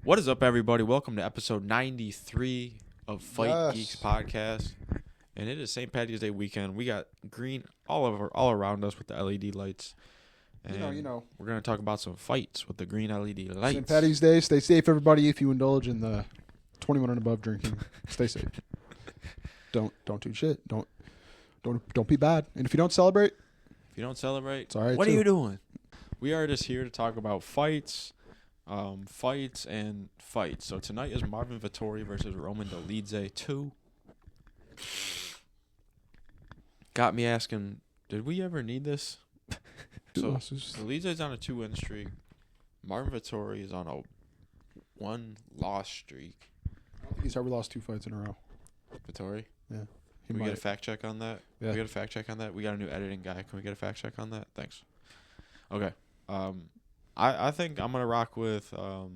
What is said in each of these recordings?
What is up, everybody? Welcome to episode 93 of Fight Geeks podcast. And it is St. Patty's Day weekend. We got green all around us with the LED lights. And you know. We're going to talk about some fights with the green LED lights. St. Patty's Day. Stay safe, everybody. If you indulge in the 21 and above drinking, stay safe. Don't do shit. Don't be bad. And if you don't celebrate, it's all right. What are you doing? We are just here to talk about fights. Fights. So tonight is Marvin Vettori versus Roman Dolidze 2. Got me asking, did we ever need this? So Dolidze's on a 2-win streak. Marvin Vettori is on a 1-loss streak. I don't think he's ever lost 2 fights in a row. Vettori? Yeah. Can we get a fact check on that? Yeah. Can we get a fact check on that? We got a new editing guy. Can we get a fact check on that? Thanks. Okay. I think I'm gonna rock with I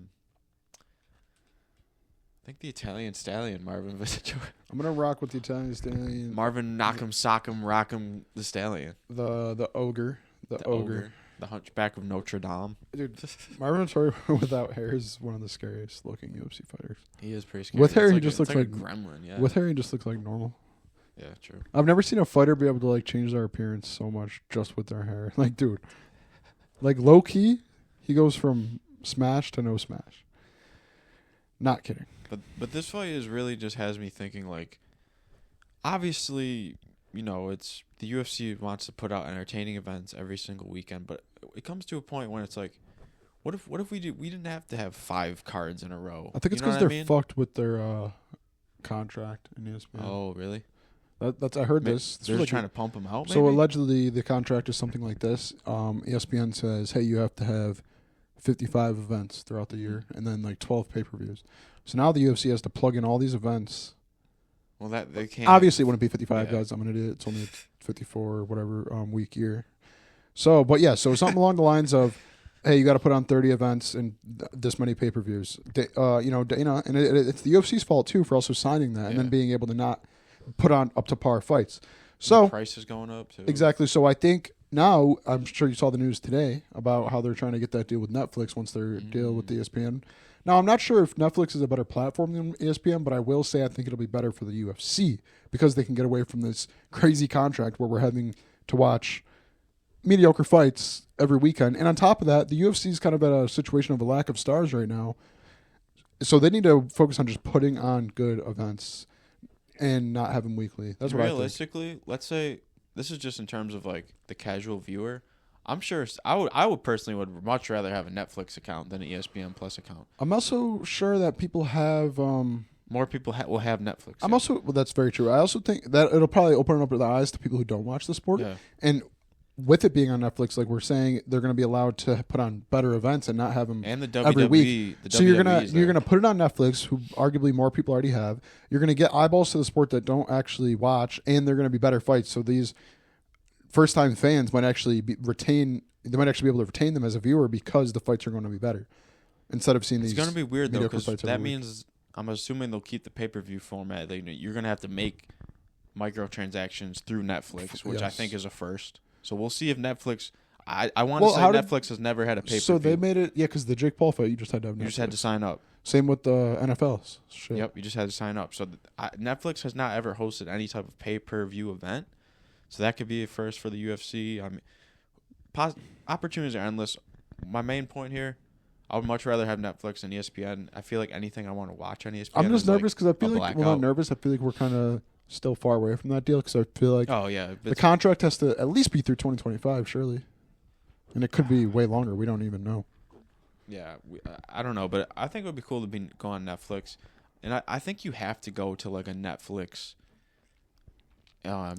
think the Italian Stallion, Marvin Vettori. I'm gonna rock with the Italian Stallion. Marvin knock'em, sock'em, rock'em, the Stallion. The ogre. The ogre. The Hunchback of Notre Dame. Dude, Marvin Vettori without hair is one of the scariest looking UFC fighters. He is pretty scary. With hair, he just looks like a gremlin. Yeah. With hair, he just looks like normal. Yeah, true. I've never seen a fighter be able to change their appearance so much just with their hair. Dude, low key, he goes from smash to no smash. Not kidding. But this fight really just has me thinking, obviously, it's the UFC wants to put out entertaining events every single weekend, but it comes to a point when it's like, what if we didn't have to have 5 cards in a row? I think it's because they're fucked with their contract in ESPN. Oh, really? I heard this. They're just trying to pump them out. So allegedly, the contract is something like this. ESPN says, "Hey, you have to have 55 events throughout the year, and then 12 pay-per-views." So now the UFC has to plug in all these events. Well, that they can't. Obviously, it wouldn't be 55 guys. I'm an idiot. It's only a 54 or whatever week year. So something along the lines of, hey, you got to put on 30 events and this many pay-per-views. And it's the UFC's fault too for also signing that and then being able to not put on up to par fights. So the price is going up too. Exactly. So I think now, I'm sure you saw the news today about how they're trying to get that deal with Netflix once their deal with the ESPN. Now, I'm not sure if Netflix is a better platform than ESPN, but I will say I think it'll be better for the UFC because they can get away from this crazy contract where we're having to watch mediocre fights every weekend. And on top of that, the UFC is kind of at a situation of a lack of stars right now. So they need to focus on just putting on good events and not have them weekly. That's what I think. Realistically, let's say this is just in terms of the casual viewer. I'm sure I would personally would much rather have a Netflix account than an ESPN Plus account. I'm also sure that people have more people will have Netflix. That's very true. I also think that it'll probably open up their eyes to people who don't watch the sport. Yeah. And with it being on Netflix, we're saying they're going to be allowed to put on better events and not have them and the WWE, every week. So you're gonna put it on Netflix, who arguably more people already have. You're gonna get eyeballs to the sport that don't actually watch, and they're gonna be better fights. So these first-time fans might actually be able to retain them as a viewer because the fights are going to be better instead of seeing these. It's going to be weird though, because that means week. I'm assuming they'll keep the pay-per-view format. You're going to have to make microtransactions through Netflix, which I think is a first. So we'll see if Netflix. I want to say Netflix has never had a pay-per-view. So they made it, because the Jake Paul fight, you just had to have Netflix. You just had to sign up. Same with the NFL. Shit. Yep, you just had to sign up. So Netflix has not ever hosted any type of pay-per-view event. So that could be a first for the UFC. I mean, opportunities are endless. My main point here, I would much rather have Netflix than ESPN. I feel like anything I want to watch on ESPN. I'm just nervous because I feel like we're not nervous. I feel like we're kind of still far away from that deal because I feel like the contract has to at least be through 2025, surely, and it could be way longer. We don't even know. Yeah, I don't know, but I think it would be cool to go on Netflix, and I think you have to go to a Netflix.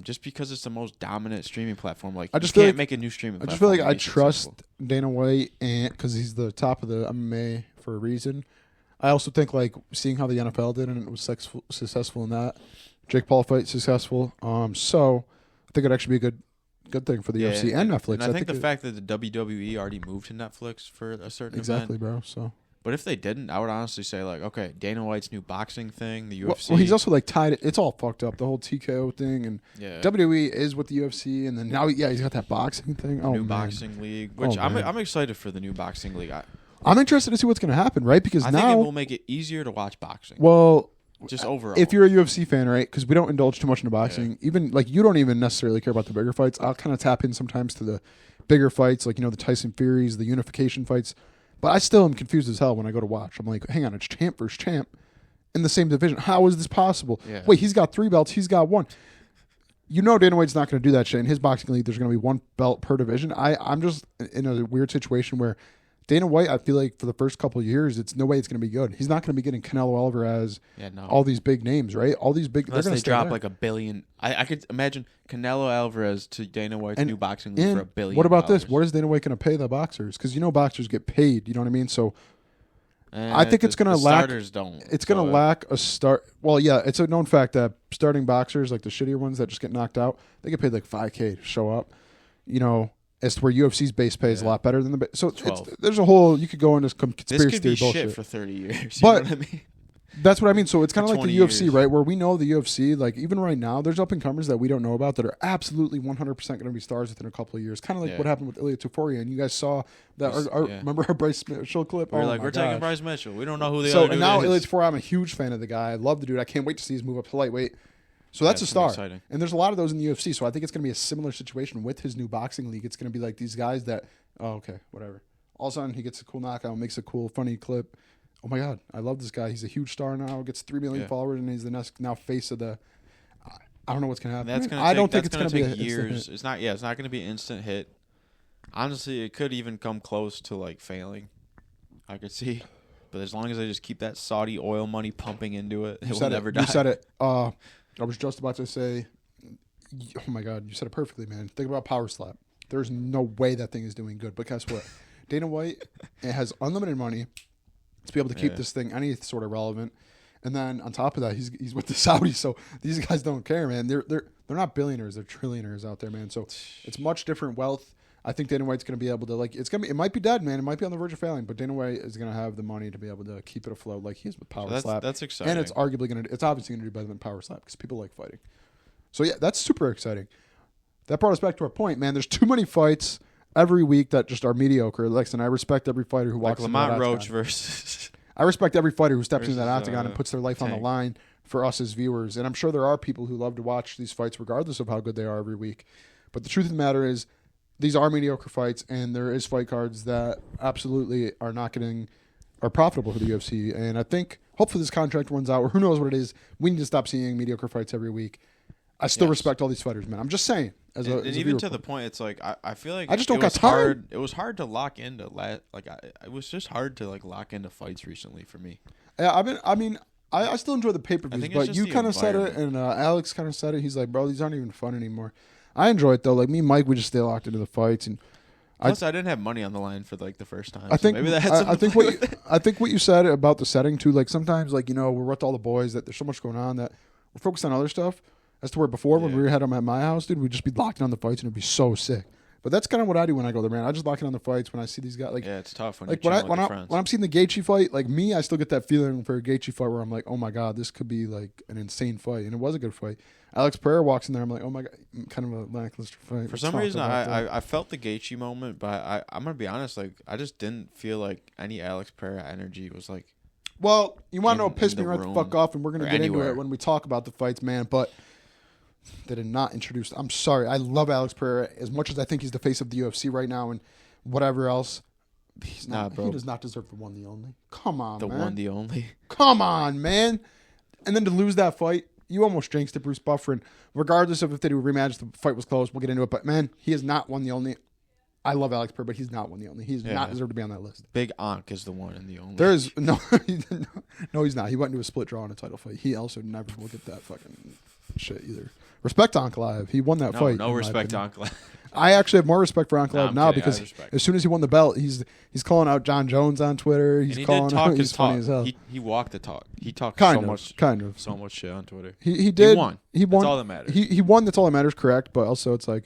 Just because it's the most dominant streaming platform, I just can't make a new streaming platform. I just feel like I trust Dana White, and because he's the top of the MMA for a reason. I also think seeing how the NFL did and it was successful in that. Jake Paul fight successful. So I think it'd actually be a good thing for the UFC and Netflix. And I think the fact that the WWE already moved to Netflix for a certain exactly, event, bro. So. But if they didn't, I would honestly say okay, Dana White's new boxing thing, the UFC. Well, he's also tied. It's all fucked up. The whole TKO thing and WWE is with the UFC, and then now he's got that boxing thing. New boxing league, which I'm excited for the new boxing league. I'm interested to see what's going to happen, right? Because I now think it will make it easier to watch boxing. Well, just overall, if you're a UFC fan, right? Because we don't indulge too much into boxing. Even like you don't even necessarily care about the bigger fights. I'll kind of tap in sometimes to the bigger fights, like the Tyson Furies, the unification fights. But I still am confused as hell when I go to watch. I'm like, hang on, it's champ versus champ in the same division. How is this possible? Yeah. Wait, he's got 3 belts. He's got 1. Dana White's not going to do that shit. In his boxing league, there's going to be 1 belt per division. I'm just in a weird situation where Dana White, I feel like for the first couple of years, it's no way it's going to be good. He's not going to be getting Canelo Alvarez, all these big names, right? All these big. Unless they're they drop there. like $1 billion. I could imagine Canelo Alvarez to Dana White's new boxing league for $1 billion. What about this? What is Dana White going to pay the boxers? Because boxers get paid. You know what I mean? So I think it's going to lack. Starters don't. It's going to lack a start. Well, yeah, it's a known fact that starting boxers, like the shittier ones that just get knocked out, they get paid like $5,000 to show up. As to where UFC's base pay is a lot better than the so there's a whole you could go into conspiracy theory bullshit shit for 30 years. But know what I mean? That's what I mean. So it's kind of like the UFC, years. right? Where we know the UFC, like even right now, there's up and comers that we don't know about that are absolutely 100% going to be stars within a couple of years. Kind of like what happened with Ilya Tuforia, and you guys saw that. Remember our Bryce Mitchell clip? We're taking Bryce Mitchell. We don't know who the other dude is. So now is. Ilya Tuforia, I'm a huge fan of the guy. I love the dude. I can't wait to see his move up to lightweight. So that's a star. Exciting. And there's a lot of those in the UFC. So I think it's going to be a similar situation with his new boxing league. It's going to be like these guys that, whatever. All of a sudden, he gets a cool knockout, makes a cool, funny clip. Oh, my God. I love this guy. He's a huge star now. Gets 3 million followers, and he's the next now face of the – I don't know what's going to happen. I don't think it's going to take years. It's not going to be an instant hit. Honestly, it could even come close to, like, failing. I could see. But as long as they just keep that Saudi oil money pumping into it, it will never die. You said it. I was just about to say, oh my God, you said it perfectly, man. Think about Power Slap. There's no way that thing is doing good. But guess what? Dana White has unlimited money to be able to keep this thing any sort of relevant. And then on top of that, he's with the Saudis. So these guys don't care, man. They're not billionaires. They're trillionaires out there, man. So it's much different wealth. I think Dana White's going to be able to it might be dead, man. It might be on the verge of failing, but Dana White is going to have the money to be able to keep it afloat like he is with Power Slap. That's exciting. And it's obviously going to do better than Power Slap because people like fighting. So yeah, that's super exciting. That brought us back to our point, man. There's too many fights every week that just are mediocre. Listen, I respect every fighter who walks into that octagon. Lamont Roach versus. I respect every fighter who steps into that octagon and puts their life on the line for us as viewers. And I'm sure there are people who love to watch these fights regardless of how good they are every week. But the truth of the matter is, these are mediocre fights, and there is fight cards that absolutely are profitable for the UFC. And I think hopefully this contract runs out, or who knows what it is. We need to stop seeing mediocre fights every week. I still respect all these fighters, man. I'm just saying. As even to the point, it's like I feel like I just don't got time. It was hard to lock into it was just hard to lock into fights recently for me. Yeah, I still enjoy the pay-per-views, but you kind of said it, and Alex kind of said it. He's like, bro, these aren't even fun anymore. I enjoy it though. Like me and Mike, we just stay locked into the fights, and plus I didn't have money on the line for like the first time. I think maybe that had I think what you said about the setting too. Like sometimes, like we're with all the boys that there's so much going on that we're focused on other stuff. As to where before when we had them at my house, dude, we'd just be locked in on the fights and it'd be so sick. But that's kind of what I do when I go there, man. I just lock in on the fights when I see these guys. Like, yeah, it's tough when I'm seeing the Gaethje fight. Like me, I still get that feeling for a Gaethje fight where I'm like, oh my God, this could be like an insane fight, and it was a good fight. Alex Pereira walks in there, I'm like, oh my God, kind of a lackluster fight. For some reason, I felt the Gaethje moment, but I'm gonna be honest, like I just didn't feel like any Alex Pereira energy was like. Well, you want to know what pissed me right the fuck off, and we're gonna get into it when we talk about the fights, man. But they did not introduce. I'm sorry. I love Alex Pereira as much as I think he's the face of the UFC right now and whatever else. He's not, bro. He does not deserve the one, the only. Come on, man. The one, the only. Come on, man. And then to lose that fight, you almost jinxed it, Bruce Buffer. And regardless of if they do a rematch, the fight was close. We'll get into it. But, man, he is not one, the only. I love Alex Pereira, but he's not one, the only. He's not deserved to be on that list. Big Ankh is the one and the only. There is no, he's not. He went into a split draw in a title fight. He also never will get that fucking shit either. Respect to Ankalaev. He won that fight. No respect to Ankalaev. I actually have more respect for Ankalaev now because as soon as he won the belt, he's calling out John Jones on Twitter. He's calling out. He's funny as hell. He walked the talk. He talked so much shit on Twitter. He did. He won. That's all that matters. He won. That's all that matters. Correct. But also, it's like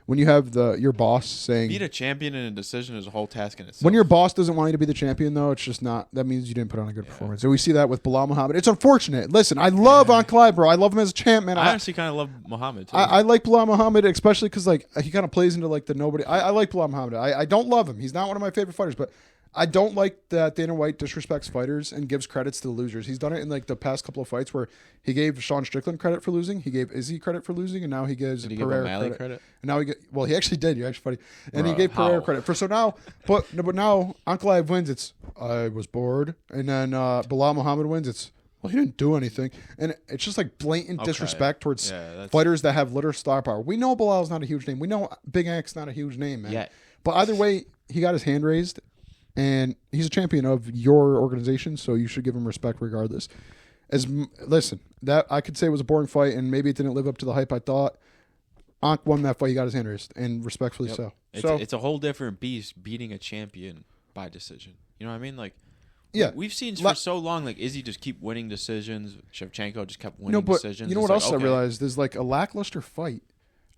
when you have your boss saying beat a champion in a decision is a whole task in itself. When your boss doesn't want you to be the champion, though, it's just not. That means you didn't put on a good performance. And we see that with Bilal Muhammad. It's unfortunate. Listen, I love Ankalaev, bro. I love him as a champ, man. I honestly kind of love Muhammad too. I like Bilal Muhammad, especially because like he kind of plays into like the nobody. I like Bilal Muhammad. I don't love him. He's not one of my favorite fighters, but I don't like that Dana White disrespects fighters and gives credits to the losers. He's done it in like the past couple of fights where he gave Sean Strickland credit for losing, he gave Izzy credit for losing, and now he gives Pereira credit. And now he actually did. You're actually funny. And he gave Pereira credit for but now Ankalaev wins. It's I was bored, and then Bilal Muhammad wins. It's well, he didn't do anything, and it's just like blatant disrespect towards fighters that have literal star power. We know Bilal's not a huge name. We know Big Ank's not a huge name, man. Yeah. But either way, he got his hand raised. And he's a champion of your organization, so you should give him respect regardless. Listen, that I could say it was a boring fight, and maybe it didn't live up to the hype I thought. Ankh won that fight. He got his hand raised, and respectfully so. It's a whole different beast beating a champion by decision. You know what I mean? Like, we've seen for so long, like Izzy just keep winning decisions. Shevchenko just kept winning decisions. You know what else I realized is like a lackluster fight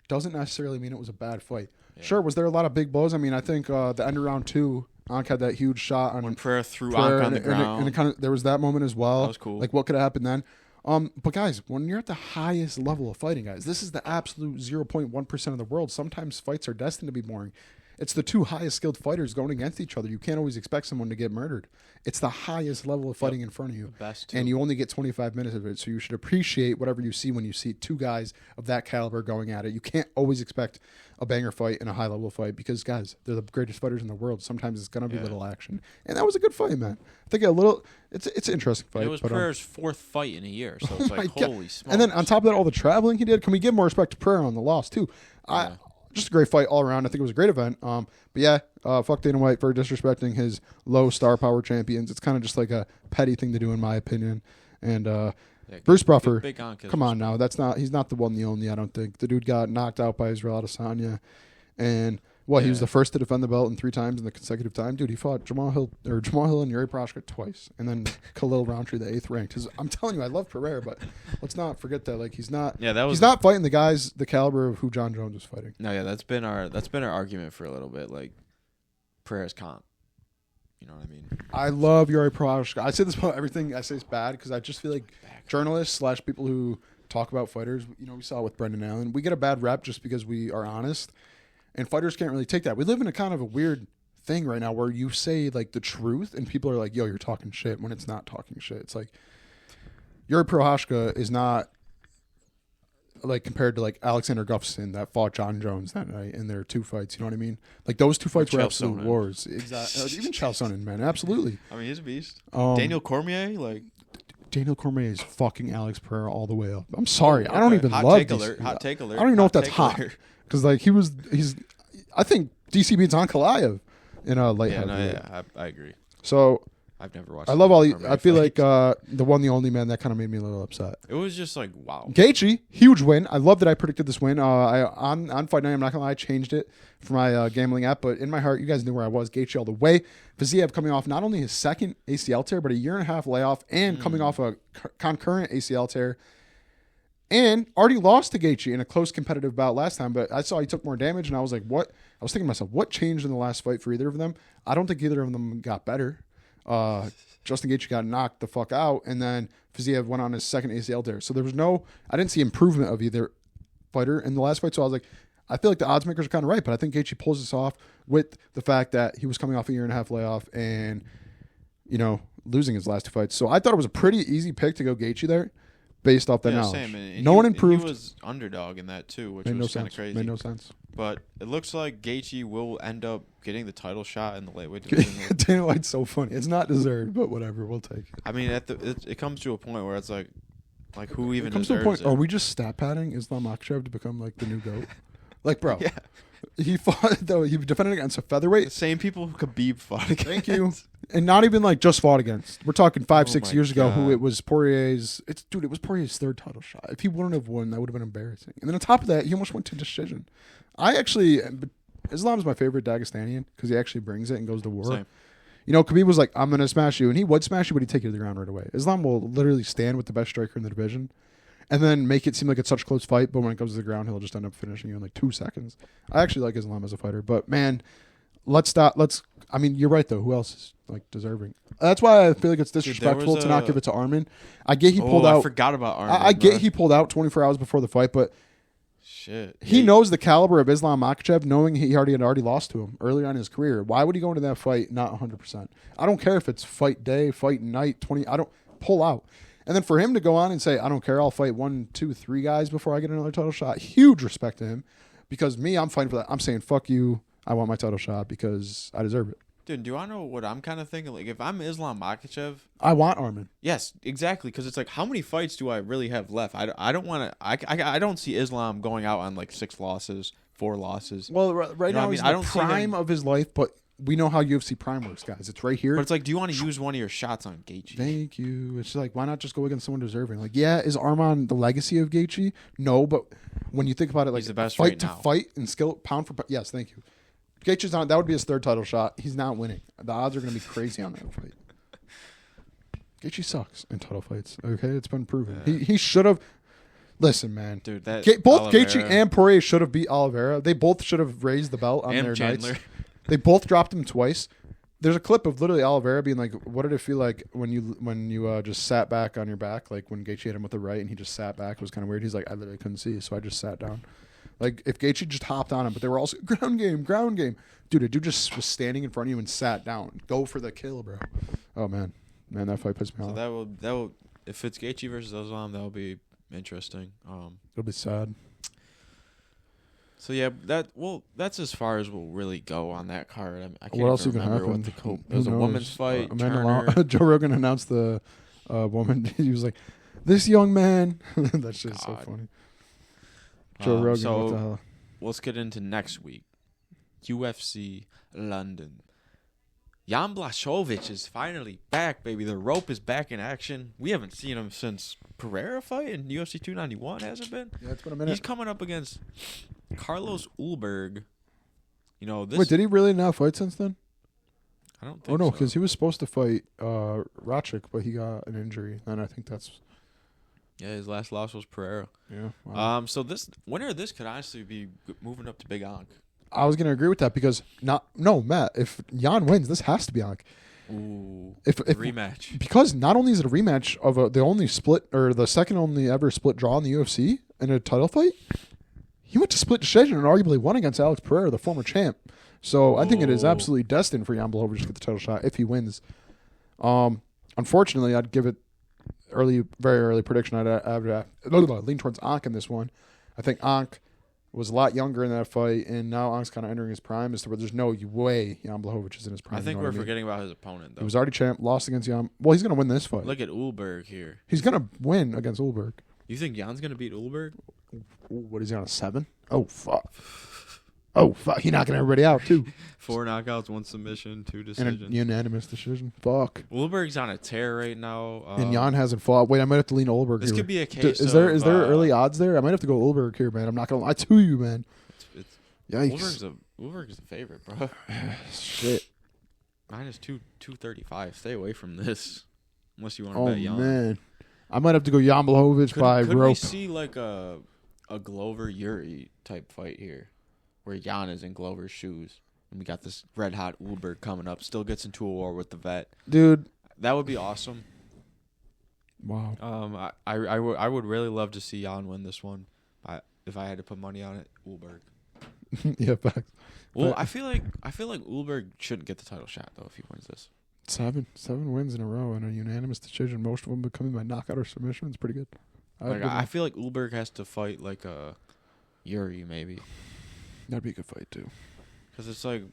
doesn't necessarily mean it was a bad fight. Yeah. Sure, was there a lot of big blows? I mean, I think the end of round 2. Ankh had that huge shot on when Pereira threw Ankh on the ground, and there was that moment as well. That was cool. Like what could have happened then? But guys, when you're at the highest level of fighting, guys, this is the absolute 0.1% of the world. Sometimes fights are destined to be boring. It's the two highest skilled fighters going against each other. You can't always expect someone to get murdered. It's the highest level of fighting in front of you. And you only get 25 minutes of it. So you should appreciate whatever you see when you see two guys of that caliber going at it. You can't always expect a banger fight and a high level fight because, guys, they're the greatest fighters in the world. Sometimes it's going to be little action. And that was a good fight, man. I think it's an interesting fight. It was Pereira's fourth fight in a year. So it's like, holy smokes. And then on top of that, all the traveling he did. Can we give more respect to Pereira on the loss, too? Just a great fight all around. I think it was a great event. But yeah, fuck Dana White for disrespecting his low star power champions. It's kind of just like a petty thing to do, in my opinion. And Bruce Buffer, come on now. He's not the one, the only, I don't think. The dude got knocked out by Israel Adesanya. And he was the first to defend the belt in 3 times in the consecutive time. Dude, he fought Jamal Hill and Yuri Prochazka twice. And then Khalil Roundtree, the 8th ranked. I'm telling you, I love Pereira, but let's not forget that. Like, he's not fighting the guys the caliber of who John Jones was fighting. No, yeah, that's been our argument for a little bit. Like, Pereira's comp. You know what I mean? I love Yuri Prochazka. I say this about everything I say is bad because I just feel like journalists / people who talk about fighters, we saw it with Brendan Allen. We get a bad rep just because we are honest. And fighters can't really take that. We live in a kind of a weird thing right now where you say like the truth and people are like, yo, you're talking shit when it's not talking shit. It's like Yuri Prochazka is not like compared to like Alexander Gustafsson that fought John Jones that night in their 2 fights. You know what I mean? Like those 2 fights were absolute wars. Exactly. Even Chael Sonnen, man. Absolutely. I mean, he's a beast. Daniel Cormier, like. Daniel Cormier is fucking Alex Pereira all the way up. I'm sorry. I don't even love these. Hot take alert. I don't even know if that's hot. Because like I think DC beats Ankalaev in a light heavyweight. I agree. So I've never watched. I love all. I feel like the only man that kind of made me a little upset. It was just like wow. Gaethje, huge win. I love that I predicted this win. On Fight Night, I'm not gonna lie, I changed it for my gambling app, but in my heart, you guys knew where I was. Gaethje all the way. Fiziev coming off not only his second ACL tear, but a 1.5 layoff, and coming off a concurrent ACL tear. And already lost to Gaethje in a close competitive bout last time, but I saw he took more damage, and I was like, what? I was thinking to myself, what changed in the last fight for either of them? I don't think either of them got better. Justin Gaethje got knocked the fuck out, and then Fiziev went on his second ACL tear. So there was I didn't see improvement of either fighter in the last fight, so I was like, I feel like the odds makers are kind of right, but I think Gaethje pulls this off with the fact that he was coming off a 1.5 layoff and, losing his last 2 fights. So I thought it was a pretty easy pick to go Gaethje there. Based off that knowledge. No one improved. He was underdog in that too, which was kind of crazy. Made no sense. But it looks like Gaethje will end up getting the title shot in the lightweight division. Dana White's so funny. It's not deserved, but whatever. We'll take it. I mean, it comes to a point where it's like who even deserves to a point, it? Are we just stat padding Islam Makhachev to become like the new GOAT? Like, bro. Yeah. He fought though. He defended against a featherweight. The same people who Khabib fought against. Thank you. And not even like just fought against. We're talking 5-6 years ago. Who it was Poirier's. It was Poirier's 3rd title shot. If he wouldn't have won, that would have been embarrassing. And then on top of that, he almost went to decision. Islam's my favorite Dagestanian because he actually brings it and goes to war. Same. Khabib was like, I'm gonna smash you, and he would smash you, but he'd take you to the ground right away. Islam will literally stand with the best striker in the division. And then make it seem like it's such a close fight, but when it comes to the ground, he'll just end up finishing you in like 2 seconds. I actually like Islam as a fighter, but man, I mean, you're right though. Who else is like deserving? That's why I feel like it's disrespectful to not give it to Armin. I get he pulled out. I forgot about Armin. I get he pulled out 24 hours before the fight, but Shit. He knows the caliber of Islam Makhachev, knowing he had already lost to him earlier on in his career. Why would he go into that fight not 100%? I don't care if it's fight day, fight night, 20. I don't pull out. And then for him to go on and say, I don't care, I'll fight 1, 2, 3 guys before I get another title shot. Huge respect to him. Because I'm fighting for that. I'm saying, fuck you. I want my title shot because I deserve it. Dude, do I know what I'm kind of thinking? Like, if I'm Islam Makhachev, I want Arman. yes, exactly. Because it's like, how many fights do I really have left? I don't want to. I don't see Islam going out on like 6 losses, 4 losses. Well, right now he's in the prime of his life, but we know how UFC Prime works, guys. It's right here. But it's like, do you want to use one of your shots on Gaethje? Thank you. It's like, why not just go against someone deserving? Like, yeah, is Arman the legacy of Gaethje? No, but when you think about it, like He's the best fight right to now. fight and skill pound for pound. Yes, thank you. Gaethje's not. That would be his 3rd title shot. He's not winning. The odds are going to be crazy on that fight. Gaethje sucks in title fights. Okay, it's been proven. Yeah. He should have. Listen, man. Dude, that both Oliveira Gaethje and Poirier should have beat Oliveira. They both should have raised the belt on and their Chandler. nights. They both dropped him twice. There's a clip of literally Oliveira being like, "What did it feel like when you just sat back on your back, like when Gaethje hit him with the right and he just sat back? It was kind of weird." He's like, "I literally couldn't see, so I just sat down." Like if Gaethje just hopped on him, but they were also ground game. Dude, a dude just was standing in front of you and sat down. Go for the kill, bro. Oh man, that fight pissed me off. So that will if it's Gaethje versus Islam, that will be interesting. It'll be sad. So yeah, that's as far as we'll really go on that card. I can't What else even even remember happened? what it was a woman's fight. Joe Rogan announced the woman. He was like, "This young man." That shit's so funny. Joe Rogan. So what the hell? let's get into next week. UFC London. Jan Blachowicz is finally back, baby. The rope is back in action. We haven't seen him since Pereira fight in UFC 291, hasn't been? Yeah, it's been a minute. He's coming up against Carlos Ulberg. You know, this. Wait, did he really not fight since then? I don't think Oh no, so. because he was supposed to fight Rachik, but he got an injury, and I think that's Yeah, his last loss was Pereira. yeah. Wow. So this winner of this could honestly be moving up to Big Ankh. I was gonna agree with that because Matt. If Jan wins, this has to be Ankh. Ooh, If rematch. Because not only is it a rematch of the only split or the second only ever split draw in the UFC in a title fight, he went to split decision and arguably won against Alex Pereira, the former champ. So I think it is absolutely destined for Jan Blachowicz to get the title shot if he wins. Unfortunately, I'd give it very early prediction. I'd lean towards Ankh in this one. I think Ankh was a lot younger in that fight, and now Ankh's kind of entering his prime. As to where there's no way Jan Blachowicz is in his prime. I think you know we're what I mean? forgetting about his opponent, though. He was already champ, lost against Jan. Well, he's going to win this fight. Look at Ulberg here. He's going to win against Ulberg. You think Jan's going to beat Ulberg? Ooh, what is he on, a 7? Oh, fuck. Oh, fuck. He's knocking everybody out, too. 4 knockouts, 1 submission, 2 And decisions. a unanimous decision. Fuck. Ulberg's on a tear right now. And Jan hasn't fought. Wait, I might have to lean Ulberg This here. could be a case Is there of, early odds there? I might have to go Ulberg here, man. I'm not going to lie to you, man. It's Yikes. Ulberg's a favorite, bro. Shit. Minus 235. Stay away from this. Unless you want to Oh, bet Jan. man. I might have to go Jan Blachowicz by Could we rope. see like a Glover Yuri type fight here, where Jan is in Glover's shoes, and we got this red hot Ulberg coming up, still gets into a war with the vet. Dude. That would be awesome. Wow. I would really love to see Jan win this one. If I had to put money on it, Ulberg. Yeah, facts. Well, But- I feel like Ulberg shouldn't get the title shot though if he wins this. 7 wins in a row and a unanimous decision. Most of them becoming by knockout or submission. It's pretty good. I feel like Ulberg has to fight like a Yuri maybe, That'd be a good fight too. because it's like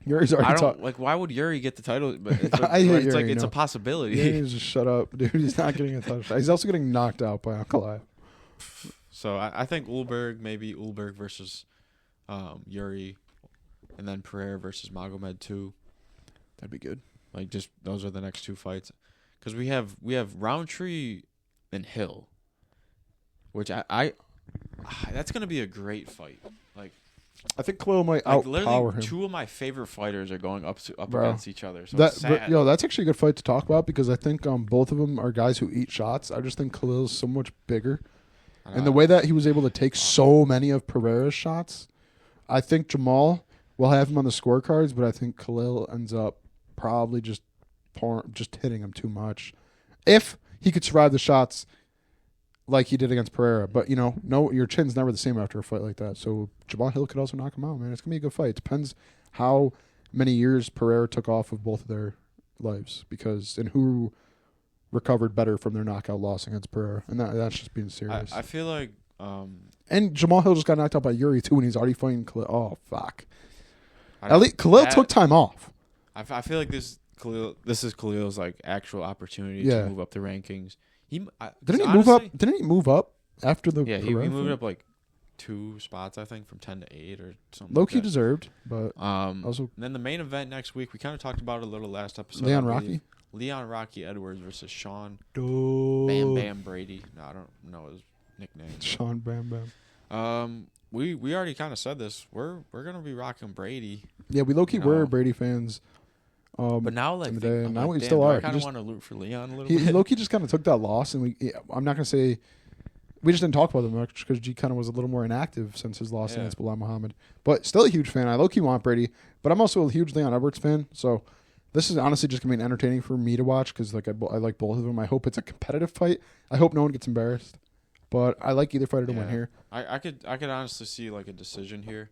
Yuri's I already don't talking. like why would Yuri get the title? But it's I hate it's Yuri, like it's no. a possibility. Yuri's just shut up, dude. He's not getting a title shot. He's also getting knocked out by Ankalaev. So I think maybe Ulberg versus Yuri, and then Pereira versus Magomed too. That'd be good. Like just those are the next 2 fights, because we have Roundtree and Hill, which I that's gonna be a great fight. Like I think Khalil might Like outpower literally, him. 2 of my favorite fighters are going up Bro. against each other. So it's sad. That's actually a good fight to talk about because I think both of them are guys who eat shots. I just think Khalil's so much bigger, and the way that he was able to take so many of Pereira's shots, I think Jamal will have him on the scorecards, but I think Khalil ends up probably just hitting him too much. If he could survive the shots, like he did against Pereira. But, no, your chin's never the same after a fight like that. So Jamal Hill could also knock him out, man. It's going to be a good fight. It depends how many years Pereira took off of both of their lives and who recovered better from their knockout loss against Pereira. And that's just being serious. I feel like... and Jamal Hill just got knocked out by Yuri, too, and he's already fighting Khalil. Oh, fuck. At least Khalil took time off. I feel like this is Khalil's like actual opportunity Yeah. to move up the rankings. Didn't he move up? Didn't he move up after the? Yeah, he Pereira moved fight? up like 2 spots, I think, from 10 to 8 or something. Low key like that. deserved, but also And then the main event next week, we kind of talked about it a little last episode. Leon Rocky. Leon Rocky Edwards versus Sean Bam Bam Bam Brady. No, I don't know his nickname. Sean Bam Bam. We already kind of said this. We're gonna be rocking Brady. Yeah, we low key were Brady fans. But now, like, now we damn, still are. I kind of want to root for Leon a little He bit. low key just kind of took that loss, and I'm not gonna say we just didn't talk about him much because G kind of was a little more inactive since his loss against Bilal Muhammad. But still a huge fan. I low key want Brady, but I'm also a huge Leon Edwards fan. So this is honestly just gonna be entertaining for me to watch because like I like both of them. I hope it's a competitive fight. I hope no one gets embarrassed. But I like either fighter to win here. I could honestly see like a decision here,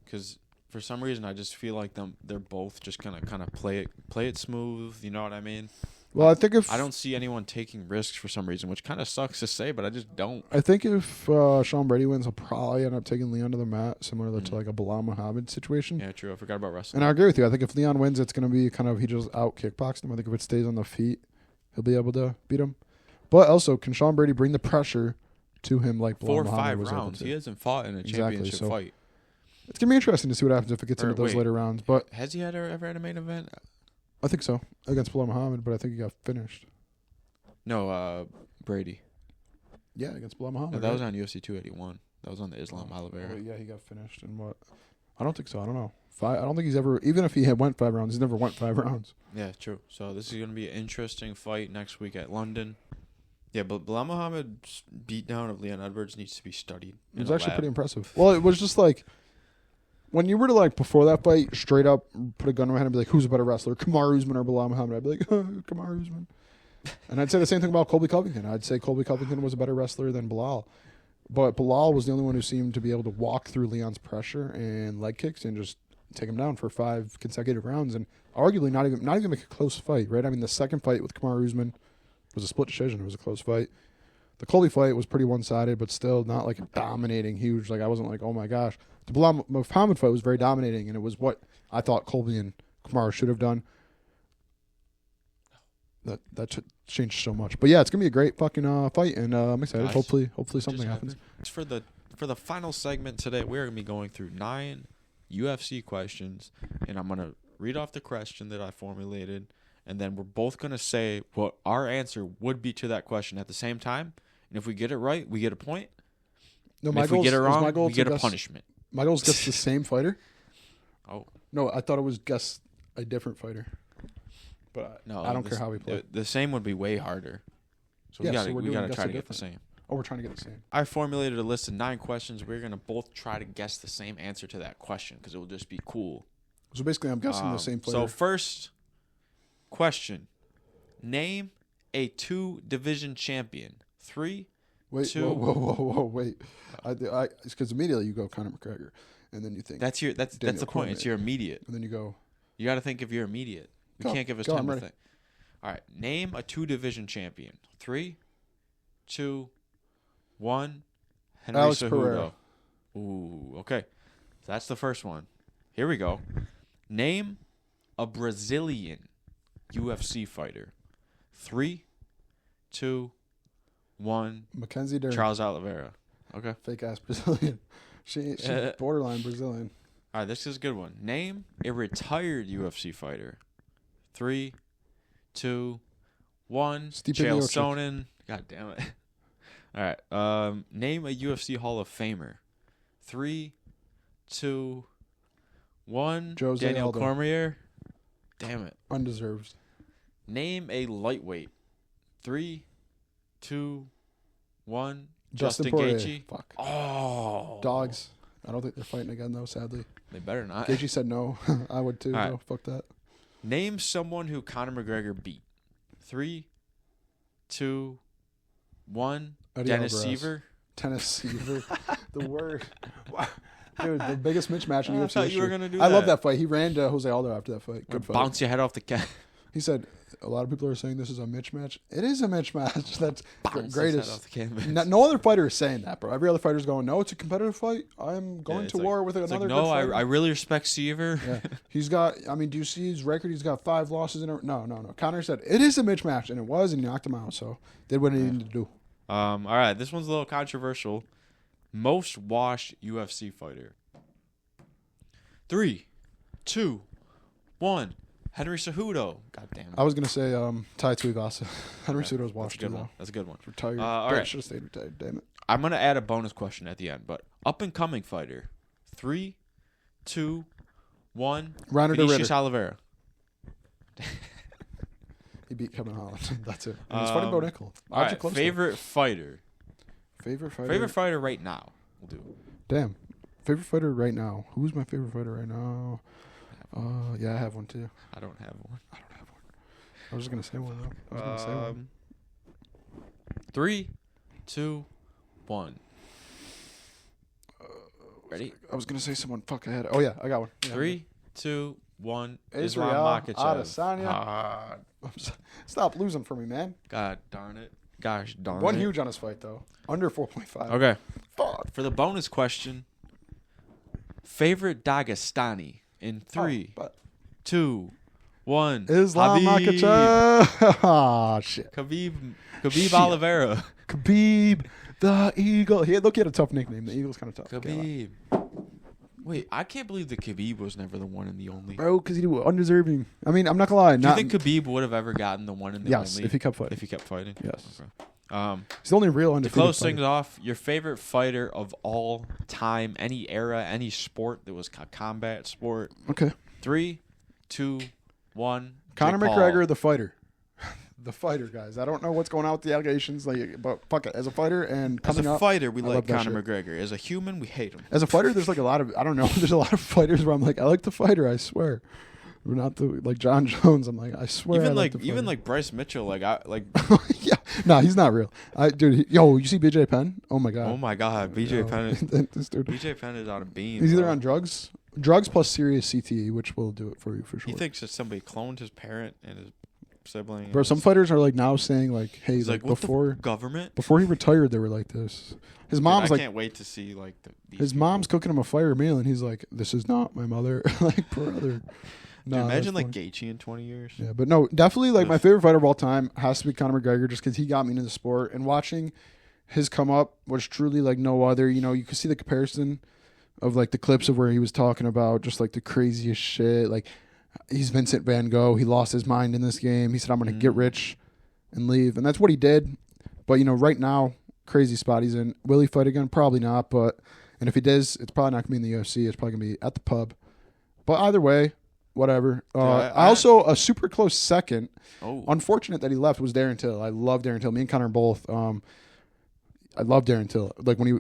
because for some reason I just feel like they're both just gonna kind of play it smooth. You know what I mean? Well, I think if I don't see anyone taking risks for some reason, which kind of sucks to say, but I just don't. I think if Sean Brady wins, he'll probably end up taking Leon to the mat, similar to like a Bilal Muhammad situation. Yeah, true. I forgot about wrestling. And I agree with you. I think if Leon wins, it's going to be kind of he just out kickboxed him. I think if it stays on the feet, he'll be able to beat him. But also, can Sean Brady bring the pressure to him like Bilal 4 or Muhammad 5 was able rounds. to? He hasn't fought in a championship fight. It's going to be interesting to see what happens if it gets into those later rounds. But has he ever had a main event? I think so against Bilal Muhammad, but I think he got finished. No, Brady. Yeah, against Bilal Muhammad. No, that was on UFC 281. That was on the Islam Oliveira. Yeah, he got finished in what? I don't think so. I don't know. I don't think he's ever. Even if he had went 5 rounds, he's never went 5 rounds. Yeah, true. So this is going to be an interesting fight next week at London. Yeah, but Bilal Muhammad's beatdown of Leon Edwards needs to be studied. It was actually pretty impressive. Well, it was just like when you were to like before that fight, straight up put a gun in my head and be like, "Who's a better wrestler, Kamaru Usman or Bilal Muhammad?" I'd be like, "Kamaru Usman." And I'd say the same thing about Colby Covington. I'd say Colby Covington was a better wrestler than Bilal. But Bilal was the only one who seemed to be able to walk through Leon's pressure and leg kicks and just take him down for 5 consecutive rounds and arguably not even make a close fight, right? I mean, the second fight with Kamaru Usman was a split decision. It was a close fight. The Colby fight was pretty one-sided, but still not like a dominating, huge. Like I wasn't like, oh my gosh. The Bilal Muhammad fight was very dominating, and it was what I thought Colby and Kamaru should have done. That changed so much, but yeah, it's gonna be a great fucking fight, and I'm excited. Nice. Hopefully something happens. For the final segment today, we're gonna be going through 9 UFC questions, and I'm gonna read off the question that I formulated, and then we're both gonna say what our answer would be to that question at the same time. And if we get it right, we get a point. No, and if we get it wrong, we get a punishment. My goal is guess the same fighter. Oh no, I thought it was guess a different fighter. But no, I don't care how we play. The same would be way harder. So we gotta try to get the same. Oh, we're trying to get the same. I formulated a list of 9 questions. We're gonna both try to guess the same answer to that question because it will just be cool. So basically, I'm guessing the same player. So first question: name a 2-division champion. 3, wait, 2. Whoa, wait. It's because immediately you go Conor McGregor, and then you think That's the point. It's your immediate. And then you go. You got to think of your immediate. We can't give us time to think. All right, name a 2-division champion. 3, 2, 1. Henry Alex Cejudo. Pereira. Ooh, okay. So that's the first one. Here we go. Name a Brazilian UFC fighter. 3, 2, 1. Mackenzie Dern. Charles Oliveira. Okay. Fake ass Brazilian. She's borderline Brazilian. All right, this is a good one. Name a retired UFC fighter. 3, 2, 1. Stipe Chael Miocic. Sonnen. God damn it. All right. Name a UFC Hall of Famer. 3, 2, 1. Jose Daniel Aldo. Cormier. Damn it. Undeserved. Name a lightweight. 3, 2, 1. Justin Justin Poirier. Gaethje. Fuck. Oh. Dogs. I don't think they're fighting again, though, sadly. They better not. Gaethje said no. I would, too. All Though. Fuck that. Name someone who Conor McGregor beat. 3, 2, 1. Eddie Dennis Alvarez. Seaver. Dennis Seaver. The word. Dude, the biggest mismatch in UFC I thought you were history. gonna do I love that. that fight. He ran to Jose Aldo after that fight. Good fight. Bounce your head off the cat. He said, a lot of people are saying this is a mismatch. It is a mismatch. That's Bounce greatest. his head off the canvas. No other fighter is saying that, bro. Every other fighter's going, no, it's a competitive fight. I'm going it's to war with It's another like, good no, fighter. I really respect Seaver. Yeah. He's got, I mean, do you see his record? He's got 5 losses in a No. Conor said, it is a mismatch, and it was, and he knocked him out, so did what he needed to do. All right, this one's a little controversial. Most washed UFC fighter. 3, 2, 1. Henry Cejudo. God damn it. I was going to say Tai Tuivasa. Henry Cejudo's washed, That's a good too, one. though. That's a good one. Retired. all right. Should have stayed retired, damn it. I'm going to add a bonus question at the end, but up-and-coming fighter. 3, 2, 1. Reiner de Vinicius Ritter. Oliveira. He beat Kevin Holland. That's it. And he's fighting Bo Nickel. All right, favorite fighter. Favorite fighter? Favorite fighter right now. We'll do. Damn. Favorite fighter right now. Who's my favorite fighter right now? Yeah, I have one too. I don't have one. I was just gonna say one though. I was gonna say one. 3, 2, 1. Ready? I was gonna say someone. Fuck, I had it. Oh yeah, I got one. Yeah, 3, 2, 1. Israel Islam Makhachev. Adesanya. Stop losing for me, man. God darn it. Gosh darn One it. huge on his fight though. Under 4.5. Okay. Fuck. For the bonus question, favorite Dagestani in 3, Oh, but 2, 1. Islam Khabib. Makhachev. Ah, shit. Khabib Shit. Oliveira. Khabib, the Eagle. He had a tough nickname. The Eagle's kind of tough. Khabib. Wait, I can't believe that Khabib was never the one and the only. Bro, because he was undeserving. I mean, I'm not gonna lie. Do you think Khabib would have ever gotten the one and the Yes, only? if he kept fighting. If he kept fighting? Yes. Okay. He's the only real To undefeated close fighter. things off, your favorite fighter of all time, any era, any sport that was a combat sport. Okay. 3, 2, 1. Conor Jake Paul. McGregor, the fighter. The fighter, guys. I don't know what's going on with the allegations, but fuck it. As a fighter and As coming a up, fighter, we I like love that Conor shit. McGregor. As a human, we hate him. As a fighter, there's like a lot of, I don't know, there's a lot of fighters where I'm like, I like the fighter, I swear. We're not the, like John Jones, I'm like, I swear. Even I like the even fighter. like Bryce Mitchell, Yeah. No, he's not real. Dude, yo, you see BJ Penn? Oh my God. oh my god, BJ Penn. This dude. BJ Penn is on a beam. He's either bro. on drugs plus serious CTE, which will do it for you for sure. He thinks that somebody cloned his parent and his sibling. Bro, some fighters are like now saying like, hey, He's like like, what before the government? he retired, they were like this. His Dude, mom's I like, can't wait to see like his mom's cooking him a fire meal, and he's like, this is not my mother. Like, brother. Dude, No, imagine that's like funny. Gaethje in 20 years. Yeah, but no, definitely like my Oof. favorite fighter of all time has to be Conor McGregor, just because he got me into the sport, and watching his come up was truly like no other. You know, you could see the comparison of like the clips of where he was talking about just like the craziest shit. Like he's Vincent Van Gogh. He lost his mind in this game. He said, "I'm going to get rich and leave," and that's what he did. But you know, right now, crazy spot he's in. Will he fight again? Probably not. But and if he does, it's probably not going to be in the UFC. It's probably going to be at the pub. But either way. Whatever. I also a super close second. Oh, Unfortunate that he left was Darren Till. I love Darren Till. Me and Connor both. I love Darren Till. Like when he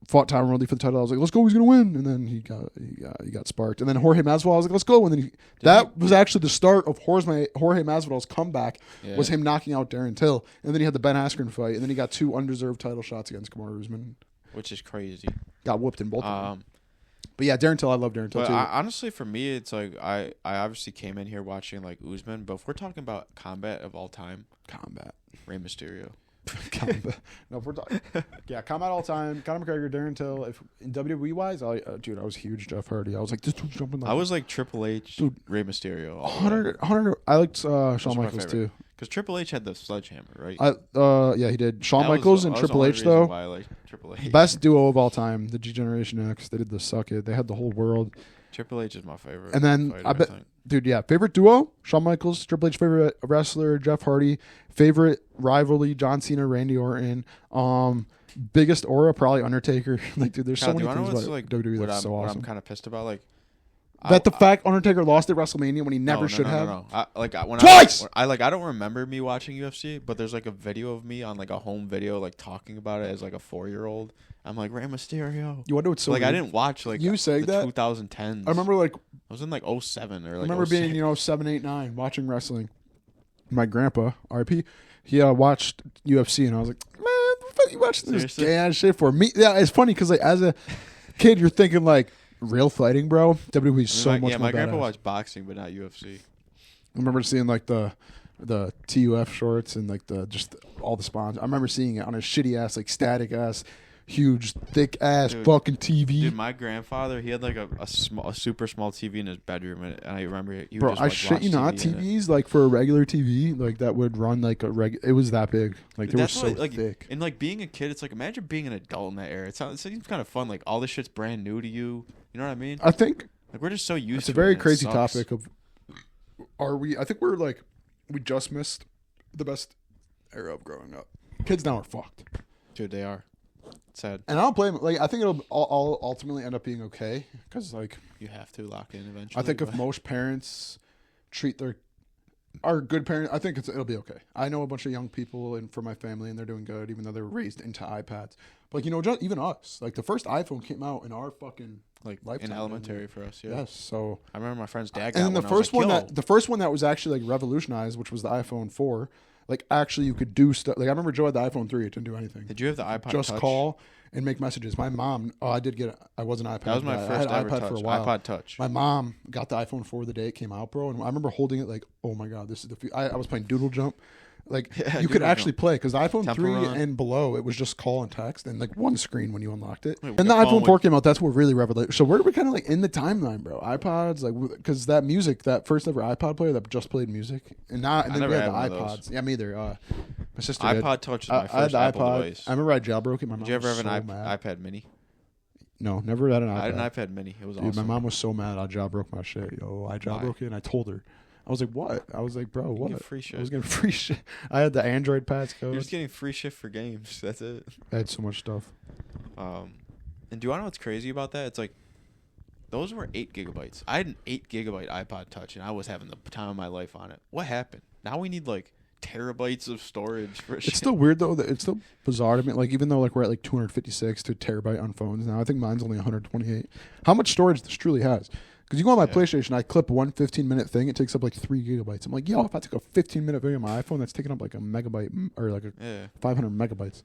fought Tyron Woodley for the title, I was like, "Let's go, he's gonna win." And then he got sparked. And then Jorge Masvidal, I was like, "Let's go." And then that was actually the start of Jorge Masvidal's comeback. Yeah. Was him knocking out Darren Till, and then he had the Ben Askren fight, and then he got 2 undeserved title shots against Kamaru Usman. which is crazy. Got whooped in both of them. But yeah, Darren Till, I love Darren Till But too. honestly, for me, it's like I obviously came in here watching like Usman, but if we're talking about combat of all time, Combat. Rey Mysterio. Combat. No, if we're talking, yeah, combat all time. Conor McGregor, Darren Till. If in WWE wise, dude, I was huge Jeff Hardy. I was like, this dude's jumping. I was like Triple H, Dude. Rey Mysterio. 100. I liked Shawn Michaels too. Because Triple H had the sledgehammer, right? Yeah, he did. Shawn That was Michaels the- and that was the Triple only H reason though. why I like Triple H. Best duo of all time. The G Generation X. They did the suck it. They had the whole world. Triple H is my favorite. And then fighter, I bet, think. dude, yeah, favorite duo: Shawn Michaels, Triple H. Favorite wrestler: Jeff Hardy. Favorite rivalry: John Cena, Randy Orton. Biggest aura: probably Undertaker. Like, dude, there's so God, many do you things know what's about like WWE what that's I'm, so what awesome. I'm kind of pissed about? Like That the fact Undertaker lost at WrestleMania when he never should have. No. When Twice! I don't remember me watching UFC, but there's like a video of me on like a home video like talking about it as like a 4-year-old. I'm like Rey Mysterio. You wonder what's so like I weird? didn't watch like You saying the that? 2010s. I remember like I was in like 07 or like I remember 06. being 7, 8, 9 watching wrestling, my grandpa, RP, he watched UFC, and I was like, man, what the fuck you watching this Seriously? gay ass shit for? Me, yeah, it's funny because like as a kid, you're thinking like real fighting, bro. WWE's so much more my grandpa badass. watched boxing, but not UFC. I remember seeing like the TUF shorts and like just all the spawns. I remember seeing it on a shitty ass, like static ass, huge, thick ass fucking TV. Dude, my grandfather, he had like a super small TV in his bedroom, and I remember he would Bro, just I like, shit watch you not, TV in it. TVs like for a regular TV, like that would run like a it was that big. Like they were That's so what, like, thick. And like being a kid, it's like imagine being an adult in that era. It seems kind of fun. Like all this shit's brand new to you. You know what I mean? I think Like we're just so used it's to a it. very and it crazy sucks. topic of I think we're like we just missed the best era of growing up. Kids now are fucked. Dude, they are. It's sad. And I don't blame. Like I think it'll all ultimately end up being okay because like You have to lock in eventually. I think if but- most parents treat are good parents, I think it'll be okay. I know a bunch of young people and from my family, and they're doing good, even though they were raised into iPads. But like, you know, just, even us, like the first iPhone came out in our fucking like lifetime, in elementary for us, yeah. Yes, so I remember my friend's dad got and then one. the I was first like, one "Yo." the first one that was actually like revolutionized, which was the iPhone 4. Like actually, you could do stuff. Like I remember Joe had the iPhone 3. It didn't do anything. Did you have the iPod Just Touch? call and make messages. My mom, I did get. I was an iPad. That was my guy. first I had ever iPad touch. for a while. iPod Touch. My mom got the iPhone 4 the day it came out, bro, and I remember holding it like, oh my god, this is I was playing Doodle Jump. Like Yeah, you could Doodle actually Jump. play because the iPhone Temple 3 Run. and below it was just call and text and like one screen when you unlocked it. Wait, And the the phone iPhone 4 would- came out. That's what really revolutionized. So we're kind of like in the timeline, bro. iPods, like because that music, that first ever iPod player that just played music, and then we never had had the one of those. iPods. Yeah, me either. My sister did. iPod Touch is I my had first the Apple iPod. device. I remember I jailbroke it. My mom Did you ever was have so an mad. iPad Mini? No, never had an iPad. I had an iPad Mini. It was Dude, awesome. my mom was so mad I jailbroke my shit. Yo, I jailbroke it and I told her. I was like, what? I was like, bro, You what? get free shit. I was getting free shit. I had the Android passcode. You're just getting free shit for games. That's it. I had so much stuff. And do you want to know what's crazy about that? It's like those were 8 gigabytes. I had an 8 gigabyte iPod Touch, and I was having the time of my life on it. What happened? Now we need like terabytes of storage for shit. It's still weird though. That it's still bizarre to me. Like even though like we're at like 256 to a terabyte on phones now, I think mine's only 128. How much storage this truly has? Because you go on my PlayStation, I clip one 15-minute thing, it takes up like 3 gigabytes. I'm like, yo, if I take a 15-minute video on my iPhone, that's taking up like a megabyte or like a Yeah. 500 megabytes.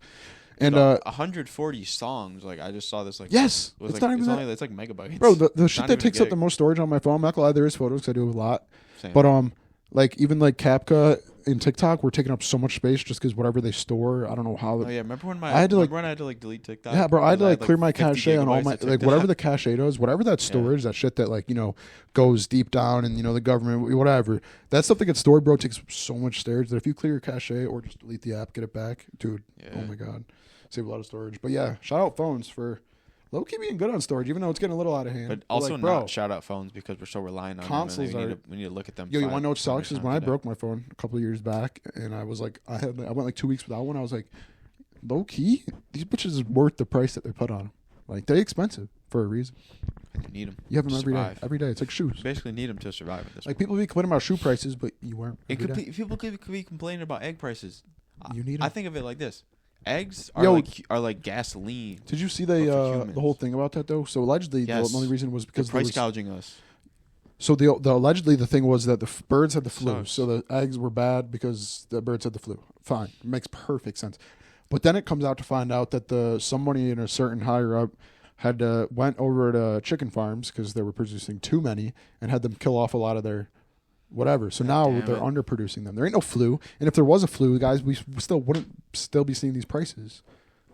And 140 songs. Like I just saw this. Like yes, it was it's like, not even that. it's like megabytes. Bro, the shit Not that even a takes up gig. the most storage on my phone, I'm not gonna lie, there is photos 'cause I do a lot. Same. But like even like Capca and TikTok were taking up so much space just because whatever they store, I don't know how. Oh yeah, remember when I had to, like- when I had to like delete TikTok? Yeah, bro, I had to like Because clear my 50 cache on all gigabytes my of like TikTok. whatever the cache does, whatever that storage, that shit that like goes deep down and the government whatever. That stuff that gets stored, bro, takes so much storage that if you clear your cache or just delete the app, get it back, dude. Yeah. Oh my god, save a lot of storage. But yeah, shout out phones for low key being good on storage, even though it's getting a little out of hand. But also like, bro, not shout out phones because we're so reliant on Consoles them. And are- we need to look at them. yo, you 500 want to know what sucks is when I times a day. broke my phone a couple of years back, and I was like, I went like 2 weeks without one. I was like, low key, these bitches is worth the price that they put on them. Like they're expensive for a reason. You need them. You have them to every day. survive. Every day, it's like shoes. You basically need them to survive at this Like point. people be complaining about shoe prices, but you weren't. every day. People could be complaining about egg prices. You need I 'em. think of it like this: eggs Yo. are like gasoline. Did you see But for the humans. whole thing about that though? So allegedly, Yes. the only reason was They're because price gouging us. so the allegedly the thing was that the birds had the flu, Sucks. so the eggs were bad because the birds had the flu. Fine, it makes perfect sense. But then it comes out to find out that somebody in a certain higher up had went over to chicken farms because they were producing too many and had them kill off a lot of their whatever. So now damn they're it. underproducing them. There ain't no flu, and if there was a flu, guys, we still wouldn't be seeing these prices.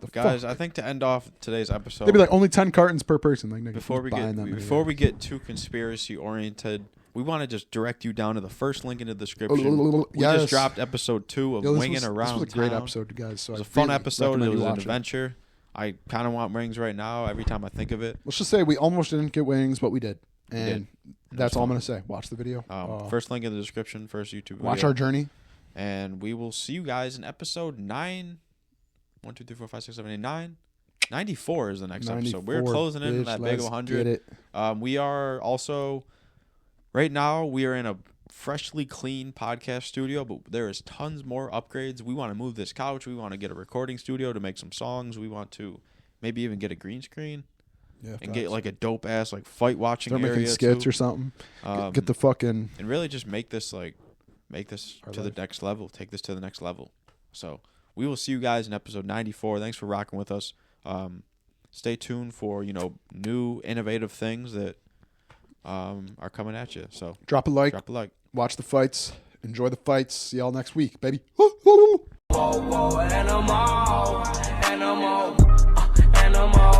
The Guys, fuck? I think to end off today's episode, They'd be like only 10 cartons per person. Like nigga, before who's we buying get that many? before we get too conspiracy oriented, we want to just direct you down to the first link in the description. We Yes. just dropped episode 2 of Yo, Winging Around This was a great Town. episode, guys. So It was I a fun really episode. It recommend was you an watch it. adventure. I kind of want rings right now every time I think of it. Let's just say we almost didn't get wings, but we did, and did. that's was all I'm fun. gonna say. Watch the video. First link in the description. First YouTube video. watch our journey. And we will see you guys in episode 9. 1, 2, 3, 4, 5, 6, 7, 8, 9. 94 is the next episode. We're 94, closing in on bitch, that big let's 100. Get it. We are also, right now, we are in a freshly clean podcast studio, but there is tons more upgrades. We want to move this couch. We want to get a recording studio to make some songs. We want to maybe even get a green screen Yeah, and get like a dope ass like fight watching Start area making skits too. or something. Um, Get the fucking and really just make this make this Our to life. the next level. Take this to the next level. So we will see you guys in episode 94. Thanks for rocking with us. Stay tuned for new innovative things that are coming at you. So Drop a like. drop a like. Watch the fights. Enjoy the fights. See y'all next week, baby. Whoa, whoa, animal, animal, animal.